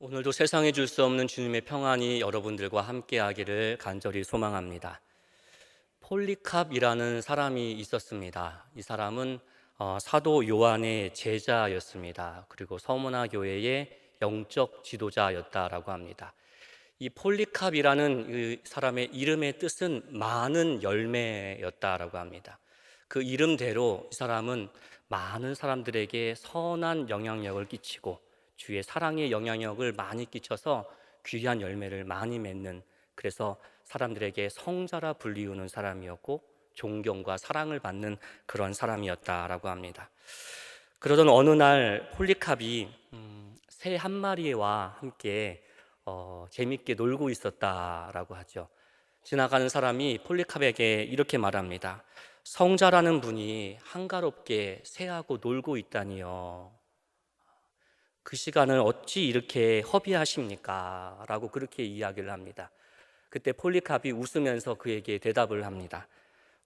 오늘도 세상에 줄 수 없는 주님의 평안이 여러분들과 함께하기를 간절히 소망합니다. 폴리캅이라는 사람이 있었습니다. 이 사람은 사도 요한의 제자였습니다. 그리고 서문화 교회의 영적 지도자였다라고 합니다. 이 폴리캅이라는 이 사람의 이름의 뜻은 많은 열매였다라고 합니다. 그 이름대로 이 사람은 많은 사람들에게 선한 영향력을 끼치고 주의 사랑의 영향력을 많이 끼쳐서 귀한 열매를 많이 맺는, 그래서 사람들에게 성자라 불리우는 사람이었고 존경과 사랑을 받는 그런 사람이었다라고 합니다. 그러던 어느 날 폴리캅이 새 한 마리와 함께 재밌게 놀고 있었다라고 하죠. 지나가는 사람이 폴리캅에게 이렇게 말합니다. 성자라는 분이 한가롭게 새하고 놀고 있다니요. 그 시간을 어찌 이렇게 허비하십니까? 라고 그렇게 이야기를 합니다. 그때 폴리캅이 웃으면서 그에게 대답을 합니다.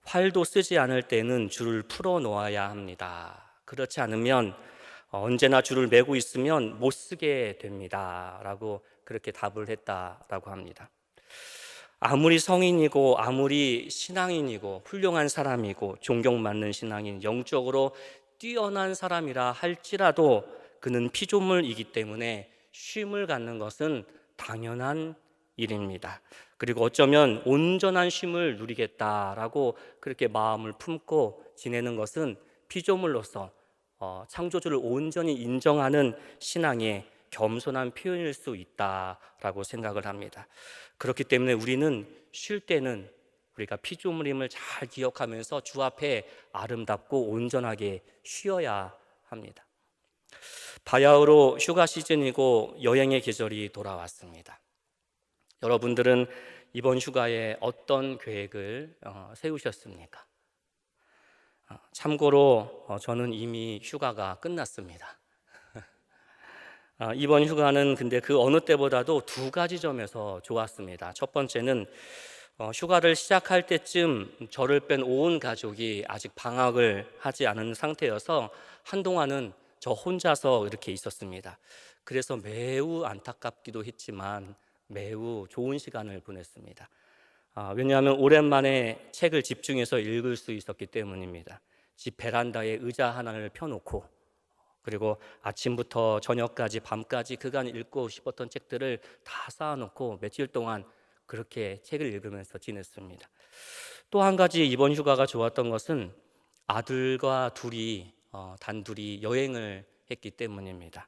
활도 쓰지 않을 때는 줄을 풀어 놓아야 합니다. 그렇지 않으면 언제나 줄을 매고 있으면 못 쓰게 됩니다. 라고 그렇게 답을 했다라고 합니다. 아무리 성인이고 아무리 신앙인이고 훌륭한 사람이고 존경받는 신앙인, 영적으로 뛰어난 사람이라 할지라도 그는 피조물이기 때문에 쉼을 갖는 것은 당연한 일입니다. 그리고 어쩌면 온전한 쉼을 누리겠다라고 그렇게 마음을 품고 지내는 것은 피조물로서 창조주를 온전히 인정하는 신앙의 겸손한 표현일 수 있다라고 생각을 합니다. 그렇기 때문에 우리는 쉴 때는 우리가 피조물임을 잘 기억하면서 주 앞에 아름답고 온전하게 쉬어야 합니다. 바야흐로 휴가 시즌이고 여행의 계절이 돌아왔습니다. 여러분들은 이번 휴가에 어떤 계획을 세우셨습니까? 참고로 저는 이미 휴가가 끝났습니다. 이번 휴가는 근데 그 어느 때보다도 두 가지 점에서 좋았습니다. 첫 번째는 휴가를 시작할 때쯤 저를 뺀 온 가족이 아직 방학을 하지 않은 상태여서 한동안은 저 혼자서 이렇게 있었습니다. 그래서 매우 안타깝기도 했지만 매우 좋은 시간을 보냈습니다. 왜냐하면 오랜만에 책을 집중해서 읽을 수 있었기 때문입니다. 집 베란다에 의자 하나를 펴놓고 그리고 아침부터 저녁까지 밤까지 그간 읽고 싶었던 책들을 다 쌓아놓고 며칠 동안 그렇게 책을 읽으면서 지냈습니다. 또 한 가지 이번 휴가가 좋았던 것은 아들과 둘이 단둘이 여행을 했기 때문입니다.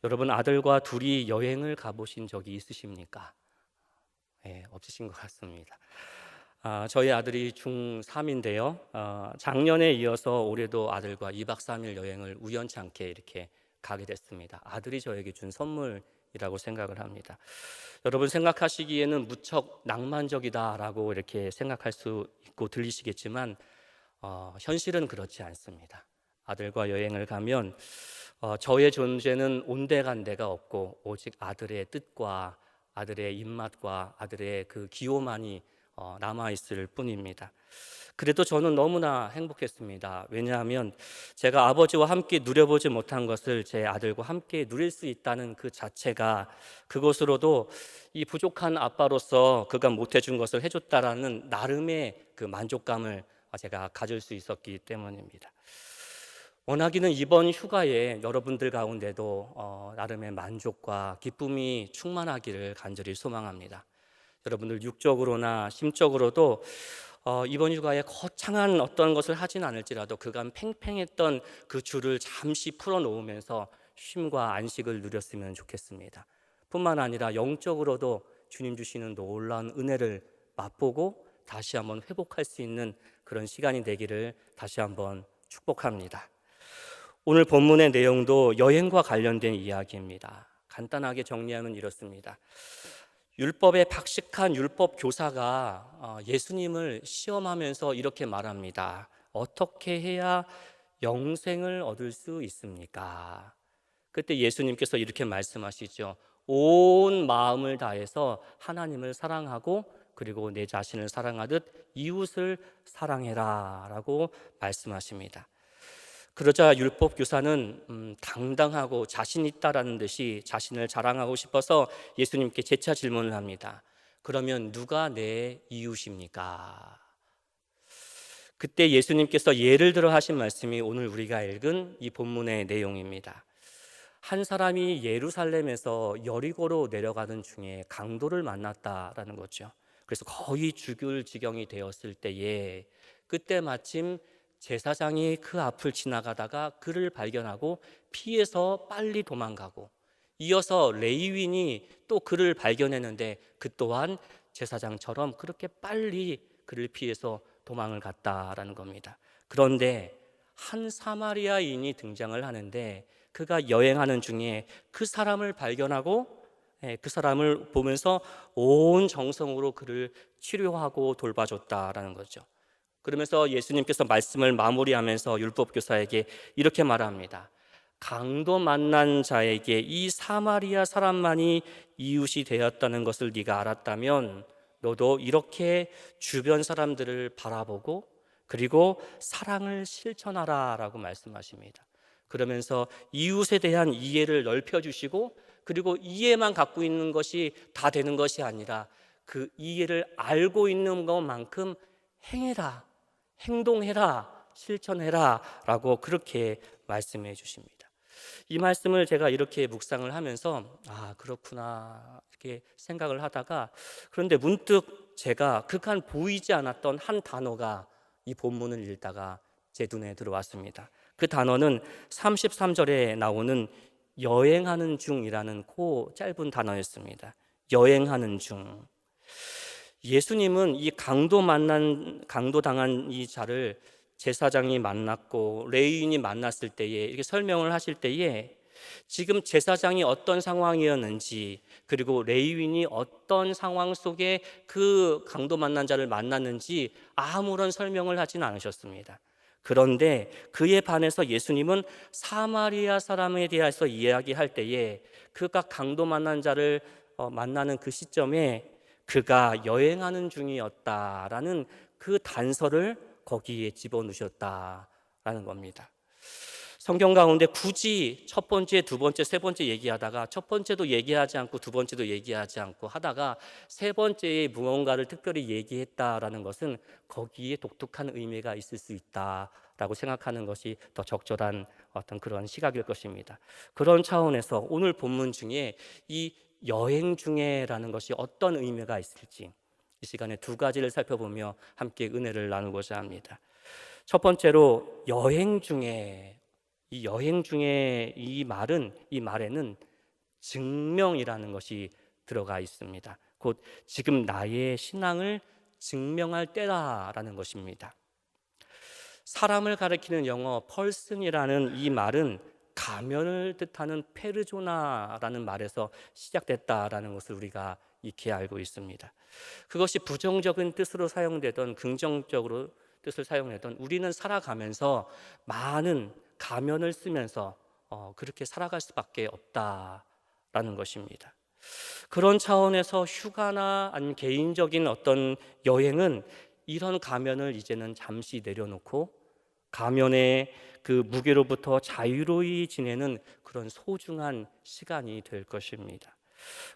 여러분, 아들과 둘이 여행을 가보신 적이 있으십니까? 네, 없으신 것 같습니다. 저희 아들이 중3인데요. 작년에 이어서 올해도 아들과 2박 3일 여행을 우연치 않게 이렇게 가게 됐습니다. 아들이 저에게 준 선물이라고 생각을 합니다. 여러분 생각하시기에는 무척 낭만적이다라고 이렇게 생각할 수 있고 들리시겠지만 현실은 그렇지 않습니다. 아들과 여행을 가면 저의 존재는 온데간데가 없고 오직 아들의 뜻과 아들의 입맛과 아들의 그 기호만이 남아있을 뿐입니다. 그래도 저는 너무나 행복했습니다. 왜냐하면 제가 아버지와 함께 누려보지 못한 것을 제 아들과 함께 누릴 수 있다는 그 자체가, 그것으로도 이 부족한 아빠로서 그가 못해준 것을 해줬다라는 나름의 그 만족감을 제가 가질 수 있었기 때문입니다. 원하기는 이번 휴가에 여러분들 가운데도 나름의 만족과 기쁨이 충만하기를 간절히 소망합니다. 여러분들 육적으로나 심적으로도 이번 휴가에 거창한 어떤 것을 하진 않을지라도 그간 팽팽했던 그 줄을 잠시 풀어놓으면서 쉼과 안식을 누렸으면 좋겠습니다. 뿐만 아니라 영적으로도 주님 주시는 놀라운 은혜를 맛보고 다시 한번 회복할 수 있는 그런 시간이 되기를 다시 한번 축복합니다. 오늘 본문의 내용도 여행과 관련된 이야기입니다. 간단하게 정리하면 이렇습니다. 율법에 박식한 율법 교사가 예수님을 시험하면서 이렇게 말합니다. 어떻게 해야 영생을 얻을 수 있습니까? 그때 예수님께서 이렇게 말씀하시죠. 온 마음을 다해서 하나님을 사랑하고 그리고 내 자신을 사랑하듯 이웃을 사랑해라 라고 말씀하십니다. 그러자 율법 교사는 당당하고 자신 있다라는 듯이 자신을 자랑하고 싶어서 예수님께 재차 질문을 합니다. 그러면 누가 내 이웃입니까? 그때 예수님께서 예를 들어 하신 말씀이 오늘 우리가 읽은 이 본문의 내용입니다. 한 사람이 예루살렘에서 여리고로 내려가는 중에 강도를 만났다라는 거죠. 그래서 거의 죽을 지경이 되었을 때에 그때 마침 제사장이 그 앞을 지나가다가 그를 발견하고 피해서 빨리 도망가고, 이어서 레위인이 또 그를 발견했는데 그 또한 제사장처럼 그렇게 빨리 그를 피해서 도망을 갔다라는 겁니다. 그런데 한 사마리아인이 등장을 하는데 그가 여행하는 중에 그 사람을 발견하고 그 사람을 보면서 온 정성으로 그를 치료하고 돌봐줬다라는 거죠. 그러면서 예수님께서 말씀을 마무리하면서 율법교사에게 이렇게 말합니다. 강도 만난 자에게 이 사마리아 사람만이 이웃이 되었다는 것을 네가 알았다면 너도 이렇게 주변 사람들을 바라보고 그리고 사랑을 실천하라 라고 말씀하십니다. 그러면서 이웃에 대한 이해를 넓혀주시고, 그리고 이해만 갖고 있는 것이 다 되는 것이 아니라 그 이해를 알고 있는 것만큼 행해라, 행동해라, 실천해라 라고 그렇게 말씀해 주십니다. 이 말씀을 제가 이렇게 묵상을 하면서 그렇구나 이렇게 생각을 하다가, 그런데 문득 제가 그간 보이지 않았던 한 단어가 이 본문을 읽다가 제 눈에 들어왔습니다. 그 단어는 33절에 나오는 여행하는 중이라는 짧은 단어였습니다. 여행하는 중. 예수님은 이 강도당한 이 자를 제사장이 만났고 레위인이 만났을 때에 이렇게 설명을 하실 때에 지금 제사장이 어떤 상황이었는지, 그리고 레위인이 어떤 상황 속에 그 강도 만난 자를 만났는지 아무런 설명을 하진 않으셨습니다. 그런데 그에 반해서 예수님은 사마리아 사람에 대해서 이야기할 때에 그가 강도 만난 자를 만나는 그 시점에 그가 여행하는 중이었다라는 그 단서를 거기에 집어넣으셨다라는 겁니다. 성경 가운데 굳이 첫 번째, 두 번째, 세 번째 얘기하다가 첫 번째도 얘기하지 않고 두 번째도 얘기하지 않고 하다가 세 번째에 무언가를 특별히 얘기했다라는 것은 거기에 독특한 의미가 있을 수 있다라고 생각하는 것이 더 적절한 어떤 그런 시각일 것입니다. 그런 차원에서 오늘 본문 중에 이 여행 중에라는 것이 어떤 의미가 있을지 이 시간에 두 가지를 살펴보며 함께 은혜를 나누고자 합니다. 첫 번째로 여행 중에, 이 여행 중에 이 말에는 증명이라는 것이 들어가 있습니다. 곧 지금 나의 신앙을 증명할 때라라는 것입니다. 사람을 가리키는 영어 person이라는 이 말은 가면을 뜻하는 페르조나라는 말에서 시작됐다라는 것을 우리가 익히 알고 있습니다. 그것이 부정적인 뜻으로 사용되던 긍정적으로 뜻을 사용하던, 우리는 살아가면서 많은 가면을 쓰면서 그렇게 살아갈 수밖에 없다라는 것입니다. 그런 차원에서 휴가나 아니면 개인적인 어떤 여행은 이런 가면을 이제는 잠시 내려놓고 가면의 그 무게로부터 자유로이 지내는 그런 소중한 시간이 될 것입니다.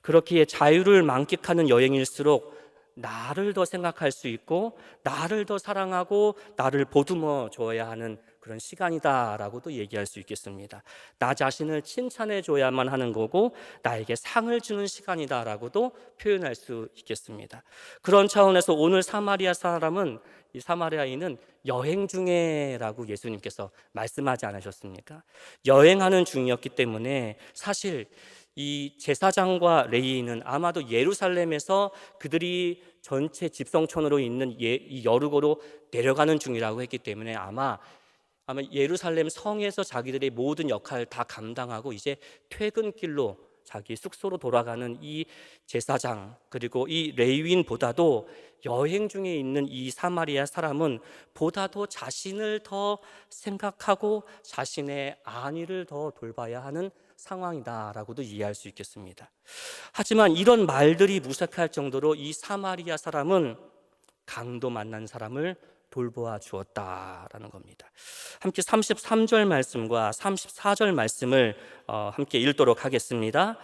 그렇기에 자유를 만끽하는 여행일수록 나를 더 생각할 수 있고 나를 더 사랑하고 나를 보듬어 줘야 하는 그런 시간이다라고도 얘기할 수 있겠습니다. 나 자신을 칭찬해 줘야만 하는 거고 나에게 상을 주는 시간이다라고도 표현할 수 있겠습니다. 그런 차원에서 오늘 이 사마리아인은 여행 중에라고 예수님께서 말씀하지 않으셨습니까? 여행하는 중이었기 때문에 사실 이 제사장과 레위인은 아마도 예루살렘에서 그들이 전체 집성촌으로 있는 이 여리고로 내려가는 중이라고 했기 때문에 아마 예루살렘 성에서 자기들의 모든 역할을 다 감당하고 이제 퇴근길로 자기 숙소로 돌아가는 이 제사장 그리고 이 레위인보다도 여행 중에 있는 이 사마리아 사람은 보다도 자신을 더 생각하고 자신의 안위를 더 돌봐야 하는 상황이다라고도 이해할 수 있겠습니다. 하지만 이런 말들이 무색할 정도로 이 사마리아 사람은 강도 만난 사람을 돌보아 주었다라는 겁니다. 함께 33절 말씀과 34절 말씀을 함께 읽도록 하겠습니다.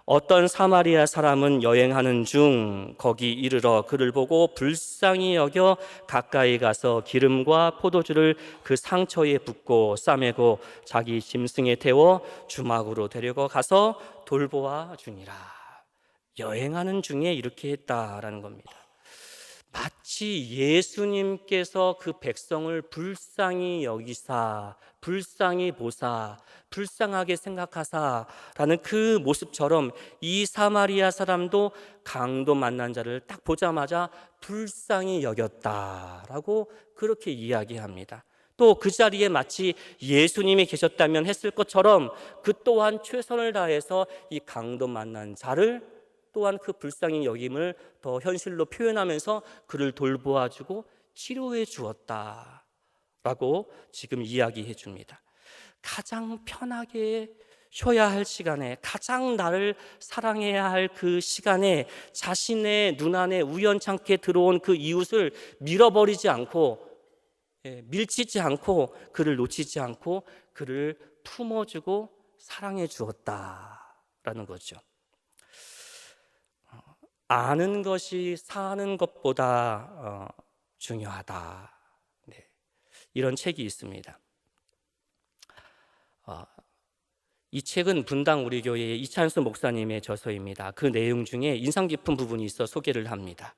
어떤 사마리아 사람은 여행하는 중 거기 이르러 그를 보고 불쌍히 여겨 가까이 가서 기름과 포도주를 그 상처에 붓고 싸매고 자기 짐승에 태워 주막으로 데리고 가서 돌보아 주니라. 여행하는 중에 이렇게 했다라는 겁니다. 마치 예수님께서 그 백성을 불쌍히 여기사, 불쌍히 보사, 불쌍하게 생각하사라는 그 모습처럼 이 사마리아 사람도 강도 만난 자를 딱 보자마자 불쌍히 여겼다라고 그렇게 이야기합니다. 또 그 자리에 마치 예수님이 계셨다면 했을 것처럼 그 또한 최선을 다해서 이 강도 만난 자를 또한 그 불쌍히 여김을 더 현실로 표현하면서 그를 돌보아주고 치료해 주었다라고 지금 이야기해 줍니다. 가장 편하게 쉬어야 할 시간에, 가장 나를 사랑해야 할 그 시간에 자신의 눈안에 우연찮게 들어온 그 이웃을 밀어버리지 않고, 밀치지 않고, 그를 놓치지 않고 그를 품어주고 사랑해 주었다라는 거죠. 아는 것이 사는 것보다 중요하다. 네. 이런 책이 있습니다. 이 책은 분당 우리 교회의 이찬수 목사님의 저서입니다. 그 내용 중에 인상 깊은 부분이 있어 소개를 합니다.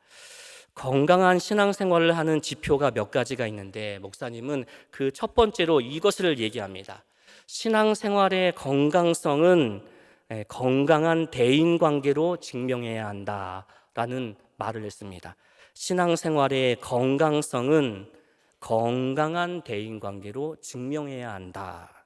건강한 신앙생활을 하는 지표가 몇 가지가 있는데 목사님은 그 첫 번째로 이것을 얘기합니다. 신앙생활의 건강성은 건강한 대인관계로 증명해야 한다라는 말을 했습니다. 신앙생활의 건강성은 건강한 대인관계로 증명해야 한다.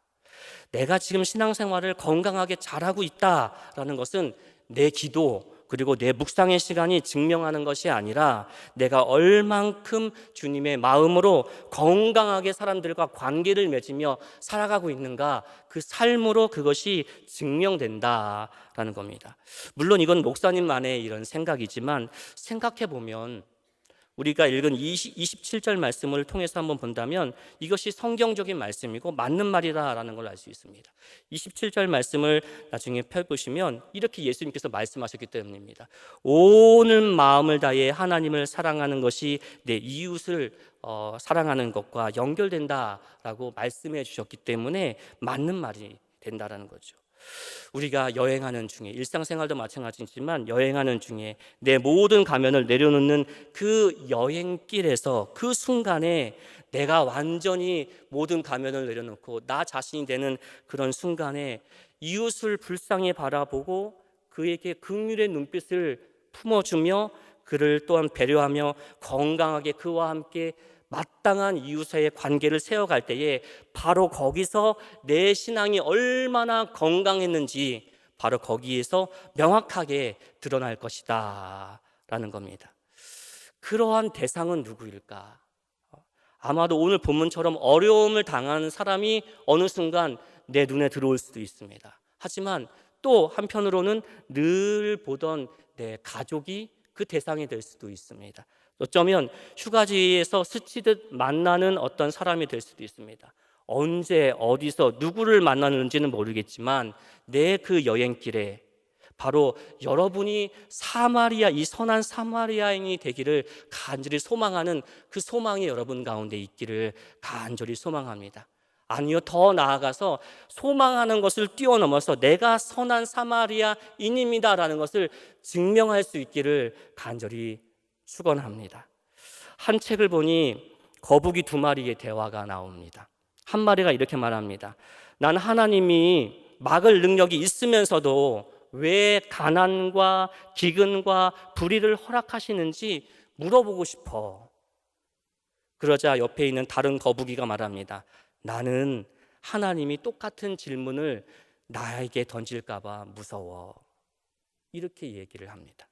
내가 지금 신앙생활을 건강하게 잘하고 있다라는 것은 내 기도 그리고 내 묵상의 시간이 증명하는 것이 아니라 내가 얼만큼 주님의 마음으로 건강하게 사람들과 관계를 맺으며 살아가고 있는가, 그 삶으로 그것이 증명된다라는 겁니다. 물론 이건 목사님만의 이런 생각이지만 생각해보면 우리가 읽은 27절 말씀을 통해서 한번 본다면 이것이 성경적인 말씀이고 맞는 말이다라는 걸 알 수 있습니다. 27절 말씀을 나중에 펴보시면 이렇게 예수님께서 말씀하셨기 때문입니다. 온 마음을 다해 하나님을 사랑하는 것이 내 이웃을 사랑하는 것과 연결된다라고 말씀해 주셨기 때문에 맞는 말이 된다라는 거죠. 우리가 여행하는 중에, 일상생활도 마찬가지지만 여행하는 중에 내 모든 가면을 내려놓는 그 여행길에서 그 순간에 내가 완전히 모든 가면을 내려놓고 나 자신이 되는 그런 순간에 이웃을 불쌍히 바라보고 그에게 긍휼의 눈빛을 품어주며 그를 또한 배려하며 건강하게 그와 함께 마땅한 이웃과의 관계를 세워갈 때에 바로 거기서 내 신앙이 얼마나 건강했는지 바로 거기에서 명확하게 드러날 것이다 라는 겁니다. 그러한 대상은 누구일까? 아마도 오늘 본문처럼 어려움을 당하는 사람이 어느 순간 내 눈에 들어올 수도 있습니다. 하지만 또 한편으로는 늘 보던 내 가족이 그 대상이 될 수도 있습니다. 어쩌면 휴가지에서 스치듯 만나는 어떤 사람이 될 수도 있습니다. 언제 어디서 누구를 만나는지는 모르겠지만 내 그 여행길에 바로 여러분이 이 선한 사마리아인이 되기를 간절히 소망하는 그 소망이 여러분 가운데 있기를 간절히 소망합니다. 아니요, 더 나아가서 소망하는 것을 뛰어넘어서 내가 선한 사마리아인입니다라는 것을 증명할 수 있기를 간절히 축원합니다. 한 책을 보니 거북이 2마리의 대화가 나옵니다. 한 마리가 이렇게 말합니다. 난 하나님이 막을 능력이 있으면서도 왜 가난과 기근과 불의를 허락하시는지 물어보고 싶어. 그러자 옆에 있는 다른 거북이가 말합니다. 나는 하나님이 똑같은 질문을 나에게 던질까 봐 무서워. 이렇게 얘기를 합니다.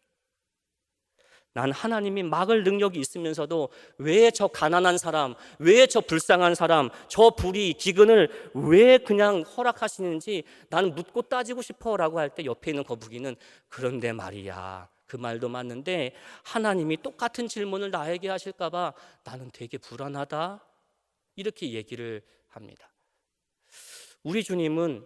난 하나님이 막을 능력이 있으면서도 왜 저 가난한 사람, 왜 저 불쌍한 사람, 저 불의, 기근을 왜 그냥 허락하시는지 나는 묻고 따지고 싶어 라고 할 때 옆에 있는 거북이는 그런데 말이야, 그 말도 맞는데 하나님이 똑같은 질문을 나에게 하실까 봐 나는 되게 불안하다, 이렇게 얘기를 합니다. 우리 주님은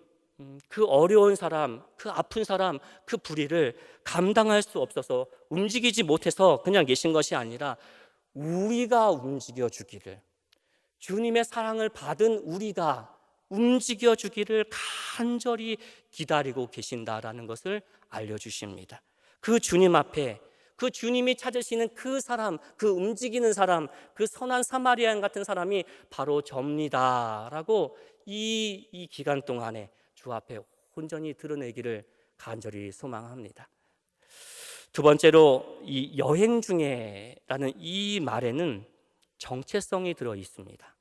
그 어려운 사람, 그 아픈 사람, 그 불의를 감당할 수 없어서 움직이지 못해서 그냥 계신 것이 아니라 우리가 움직여 주기를, 주님의 사랑을 받은 우리가 움직여 주기를 간절히 기다리고 계신다라는 것을 알려주십니다. 그 주님 앞에, 그 주님이 찾으시는 그 사람, 그 움직이는 사람, 그 선한 사마리아인 같은 사람이 바로 접니다라고 이 기간 동안에 주 앞에 온전히 드러내기를 간절히 소망합니다. 두 번째로 이 여행 중에라는 이 말에는 정체성이 들어 있습니다.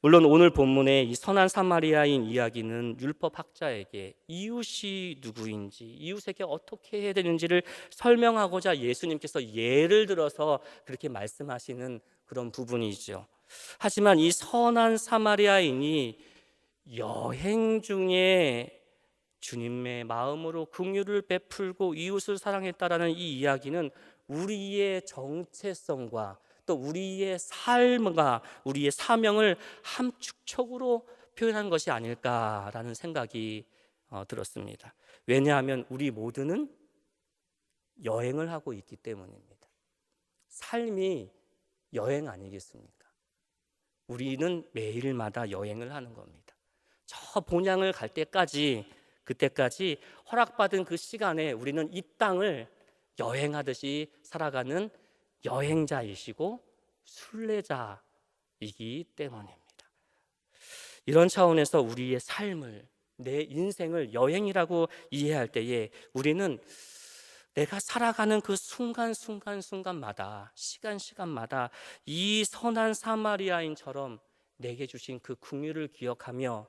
물론 오늘 본문의 이 선한 사마리아인 이야기는 율법학자에게 이웃이 누구인지, 이웃에게 어떻게 해야 되는지를 설명하고자 예수님께서 예를 들어서 그렇게 말씀하시는 그런 부분이죠. 하지만 이 선한 사마리아인이 여행 중에 주님의 마음으로 긍휼을 베풀고 이웃을 사랑했다라는 이 이야기는 우리의 정체성과 또 우리의 삶과 우리의 사명을 함축적으로 표현한 것이 아닐까라는 생각이 들었습니다. 왜냐하면 우리 모두는 여행을 하고 있기 때문입니다. 삶이 여행 아니겠습니까? 우리는 매일마다 여행을 하는 겁니다. 저 본향을 갈 때까지, 그때까지 허락받은 그 시간에 우리는 이 땅을 여행하듯이 살아가는 여행자이시고 순례자이기 때문입니다. 이런 차원에서 우리의 삶을, 내 인생을 여행이라고 이해할 때에 우리는 내가 살아가는 그 순간마다, 시간마다 이 선한 사마리아인처럼 내게 주신 그 긍휼을 기억하며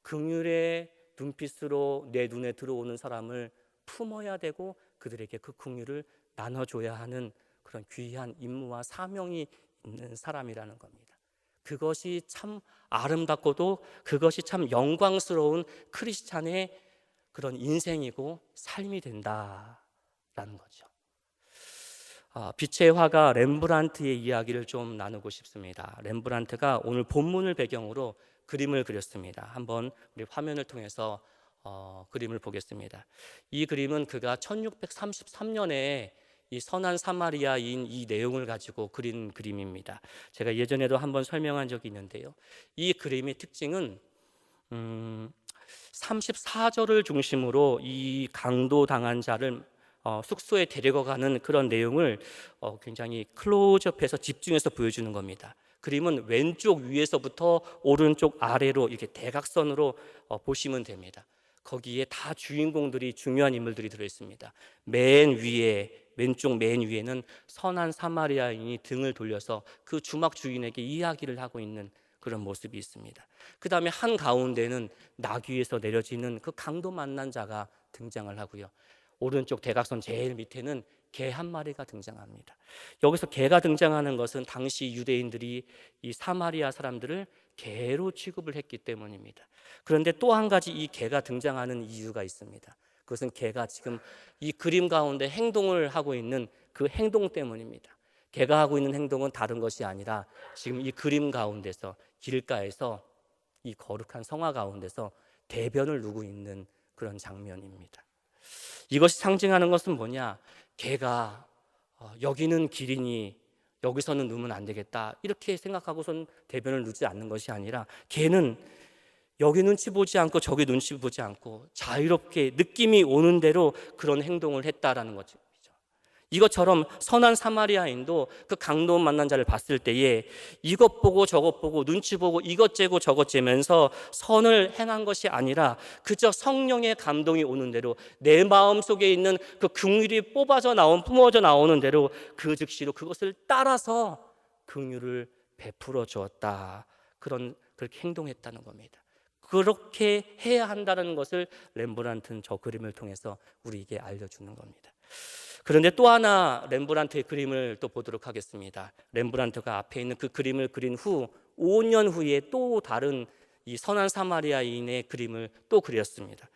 긍휼의 눈빛으로 내 눈에 들어오는 사람을 품어야 되고 그들에게 그 긍휼을 나눠줘야 하는 그런 귀한 임무와 사명이 있는 사람이라는 겁니다. 그것이 참 아름답고도 그것이 참 영광스러운 크리스찬의 그런 인생이고 삶이 된다라는 거죠. 빛의 화가 렘브란트의 이야기를 좀 나누고 싶습니다. 렘브란트가 오늘 본문을 배경으로 그림을 그렸습니다. 한번 우리 화면을 통해서 그림을 보겠습니다. 이 그림은 그가 1633년에 이 선한 사마리아인 이 내용을 가지고 그린 그림입니다. 제가 예전에도 한번 설명한 적이 있는데요. 이 그림의 특징은 34절을 중심으로 이 강도당한 자를 숙소에 데려가는 그런 내용을 굉장히 클로즈업해서 집중해서 보여주는 겁니다. 그림은 왼쪽 위에서부터 오른쪽 아래로 이렇게 대각선으로 보시면 됩니다. 거기에 다 주인공들이, 중요한 인물들이 들어있습니다. 왼쪽 맨 위에는 선한 사마리아인이 등을 돌려서 그 주막 주인에게 이야기를 하고 있는 그런 모습이 있습니다. 그 다음에 한가운데는 나귀에서 내려지는 그 강도 만난 자가 등장을 하고요. 오른쪽 대각선 제일 밑에는 개 한 마리가 등장합니다. 여기서 개가 등장하는 것은 당시 유대인들이 이 사마리아 사람들을 개로 취급을 했기 때문입니다. 그런데 또 한 가지 이 개가 등장하는 이유가 있습니다. 그것은 개가 지금 이 그림 가운데 행동을 하고 있는 그 행동 때문입니다. 개가 하고 있는 행동은 다른 것이 아니라 지금 이 그림 가운데서, 길가에서, 이 거룩한 성화 가운데서 대변을 누고 있는 그런 장면입니다. 이것이 상징하는 것은 뭐냐? 개가 여기는 길이니 여기서는 누우면 안 되겠다, 이렇게 생각하고선 대변을 누지 않는 것이 아니라 개는 여기 눈치 보지 않고 저기 눈치 보지 않고 자유롭게 느낌이 오는 대로 그런 행동을 했다라는 거죠. 이것처럼 선한 사마리아인도 그 강도 만난 자를 봤을 때에 이것 보고 저것 보고 눈치 보고 이것 재고 저것 재면서 선을 행한 것이 아니라 그저 성령의 감동이 오는 대로 내 마음속에 있는 그 긍휼이 품어져 나오는 대로 그 즉시로 그것을 따라서 긍휼을 베풀어 주었다. 그렇게 행동했다는 겁니다. 그렇게 해야 한다는 것을 렘브란트는 저 그림을 통해서 우리에게 알려주는 겁니다. 그런데 또 하나 렘브란트의 그림을 또 보도록 하겠습니다. 렘브란트가 앞에 있는 그 그림을 그린 후 5년 후에 또 다른 이 선한 사마리아인의 그림을 또 그렸습니다.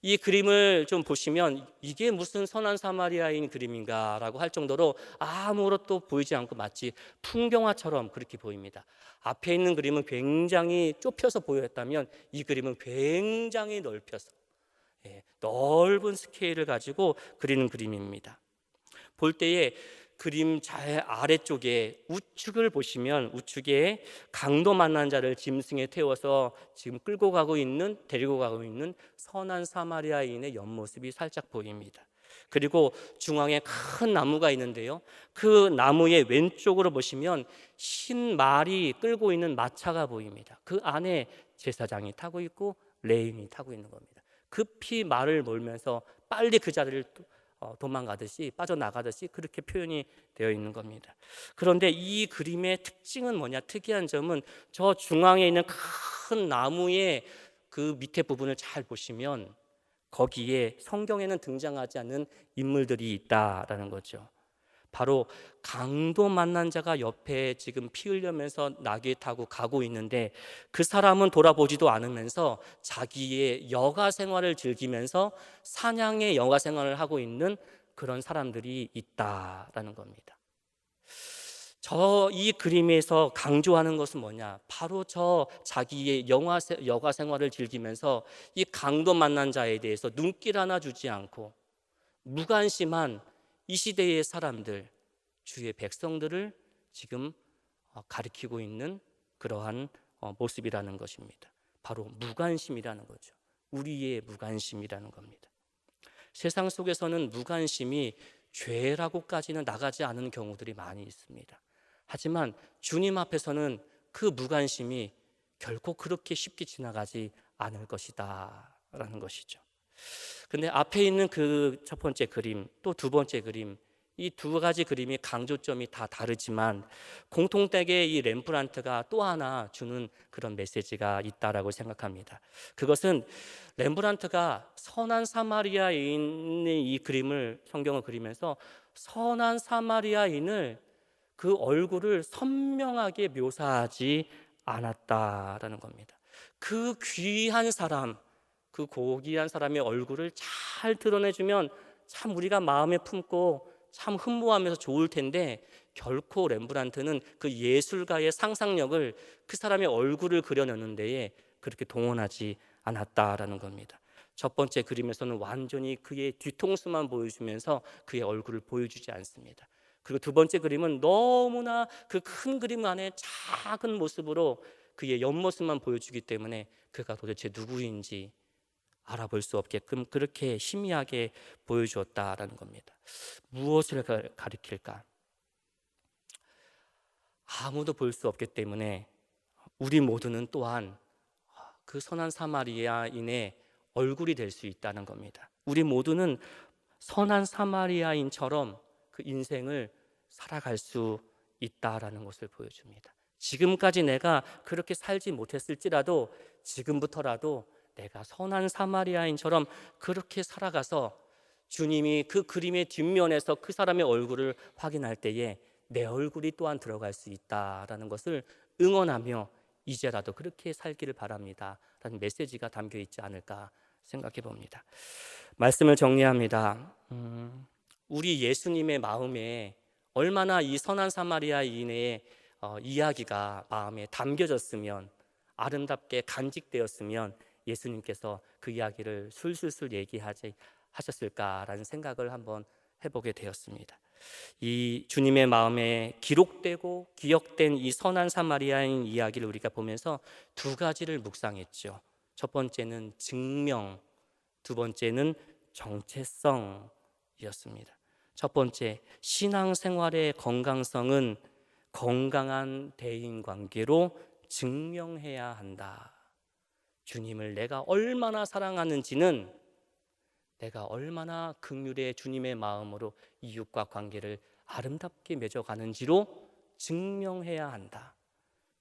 이 그림을 좀 보시면 이게 무슨 선한 사마리아인 그림인가라고 할 정도로 아무것도 보이지 않고 마치 풍경화처럼 그렇게 보입니다. 앞에 있는 그림은 굉장히 좁혀서 보였다면 이 그림은 굉장히 넓혀서 넓은 스케일을 가지고 그리는 그림입니다. 볼 때에 그림 잘 아래쪽에 우측을 보시면 우측에 강도 만난 자를 짐승에 태워서 지금 데리고 가고 있는 선한 사마리아인의 옆모습이 살짝 보입니다. 그리고 중앙에 큰 나무가 있는데요, 그 나무의 왼쪽으로 보시면 흰 말이 끌고 있는 마차가 보입니다. 그 안에 제사장이 타고 있고 레인이 타고 있는 겁니다. 급히 말을 몰면서 빨리 그 자리를 도망가듯이 빠져나가듯이 그렇게 표현이 되어 있는 겁니다. 그런데 이 그림의 특징은 뭐냐? 특이한 점은 저 중앙에 있는 큰 나무의 그 밑에 부분을 잘 보시면 거기에 성경에는 등장하지 않는 인물들이 있다라는 거죠. 바로 강도 만난 자가 옆에 지금 피 흘려면서 나귀 타고 가고 있는데, 그 사람은 돌아보지도 않으면서 자기의 여가 생활을 즐기면서 사냥의 여가 생활을 하고 있는 그런 사람들이 있다라는 겁니다. 이 그림에서 강조하는 것은 뭐냐? 바로 저 자기의 여가 생활을 즐기면서 이 강도 만난 자에 대해서 눈길 하나 주지 않고 무관심한 이 시대의 사람들, 주의 백성들을 지금 가리키고 있는 그러한 모습이라는 것입니다. 바로 무관심이라는 거죠. 우리의 무관심이라는 겁니다. 세상 속에서는 무관심이 죄라고까지는 나가지 않은 경우들이 많이 있습니다. 하지만 주님 앞에서는 그 무관심이 결코 그렇게 쉽게 지나가지 않을 것이다 라는 것이죠. 근데 앞에 있는 그 첫 번째 그림, 또 두 번째 그림, 이 두 가지 그림의 강조점이 다 다르지만 공통되게 이 렘브란트가 또 하나 주는 그런 메시지가 있다라고 생각합니다. 그것은 렘브란트가 선한 사마리아인의 이 그림을, 성경을 그리면서 선한 사마리아인을, 그 얼굴을 선명하게 묘사하지 않았다라는 겁니다. 그 귀한 사람, 그 고귀한 사람의 얼굴을 잘 드러내주면 참 우리가 마음에 품고 참 흠모하면서 좋을 텐데, 결코 렘브란트는 그 예술가의 상상력을 그 사람의 얼굴을 그려내는 데에 그렇게 동원하지 않았다라는 겁니다. 첫 번째 그림에서는 완전히 그의 뒤통수만 보여주면서 그의 얼굴을 보여주지 않습니다. 그리고 두 번째 그림은 너무나 그 큰 그림 안에 작은 모습으로 그의 옆모습만 보여주기 때문에 그가 도대체 누구인지 알아볼 수 없게끔 그렇게 희미하게 보여주었다라는 겁니다. 무엇을 가리킬까? 아무도 볼 수 없기 때문에 우리 모두는 또한 그 선한 사마리아인의 얼굴이 될 수 있다는 겁니다. 우리 모두는 선한 사마리아인처럼 그 인생을 살아갈 수 있다라는 것을 보여줍니다. 지금까지 내가 그렇게 살지 못했을지라도 지금부터라도 내가 선한 사마리아인처럼 그렇게 살아가서 주님이 그 그림의 뒷면에서 그 사람의 얼굴을 확인할 때에 내 얼굴이 또한 들어갈 수 있다라는 것을 응원하며 이제라도 그렇게 살기를 바랍니다 라는 메시지가 담겨 있지 않을까 생각해 봅니다. 말씀을 정리합니다. 우리 예수님의 마음에 얼마나 이 선한 사마리아인의 이야기가 마음에 담겨졌으면, 아름답게 간직되었으면 예수님께서 그 이야기를 술술술 얘기하셨을까라는 생각을 한번 해보게 되었습니다. 이 주님의 마음에 기록되고 기억된 이 선한 사마리아인 이야기를 우리가 보면서 두 가지를 묵상했죠. 첫 번째는 증명, 두 번째는 정체성이었습니다. 첫 번째, 신앙생활의 건강성은 건강한 대인관계로 증명해야 한다. 주님을 내가 얼마나 사랑하는지는 내가 얼마나 긍휼의 주님의 마음으로 이웃과 관계를 아름답게 맺어가는지로 증명해야 한다.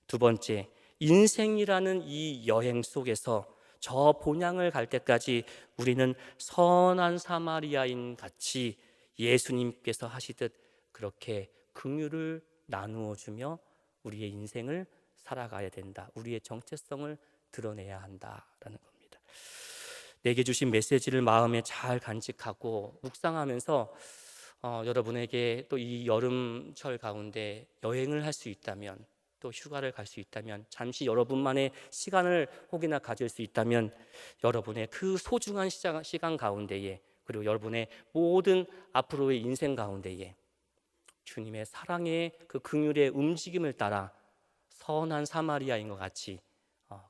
두 번째, 인생이라는 이 여행 속에서 저 본향을 갈 때까지 우리는 선한 사마리아인 같이 예수님께서 하시듯 그렇게 긍휼을 나누어 주며 우리의 인생을 살아가야 된다. 우리의 정체성을 드러내야 한다라는 겁니다. 내게 주신 메시지를 마음에 잘 간직하고 묵상하면서 여러분에게 또 이 여름철 가운데 여행을 할 수 있다면, 또 휴가를 갈 수 있다면, 잠시 여러분만의 시간을 혹이나 가질 수 있다면 여러분의 그 소중한 시간 가운데에, 그리고 여러분의 모든 앞으로의 인생 가운데에 주님의 사랑의 그 긍휼의 움직임을 따라 선한 사마리아인 것 같이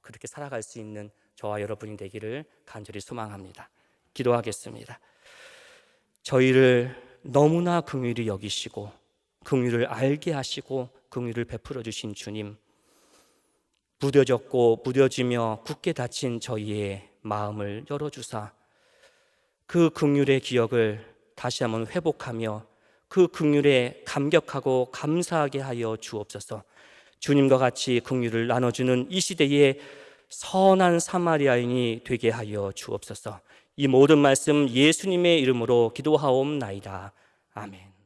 그렇게 살아갈 수 있는 저와 여러분이 되기를 간절히 소망합니다. 기도하겠습니다. 저희를 너무나 긍휼히 여기시고 긍휼을 알게 하시고 긍휼을 베풀어 주신 주님, 무뎌졌고 무뎌지며 굳게 닫힌 저희의 마음을 열어주사 그 긍휼의 기억을 다시 한번 회복하며 그 긍휼에 감격하고 감사하게 하여 주옵소서. 주님과 같이 긍휼을 나눠주는 이 시대에 선한 사마리아인이 되게 하여 주옵소서. 이 모든 말씀 예수님의 이름으로 기도하옵나이다. 아멘.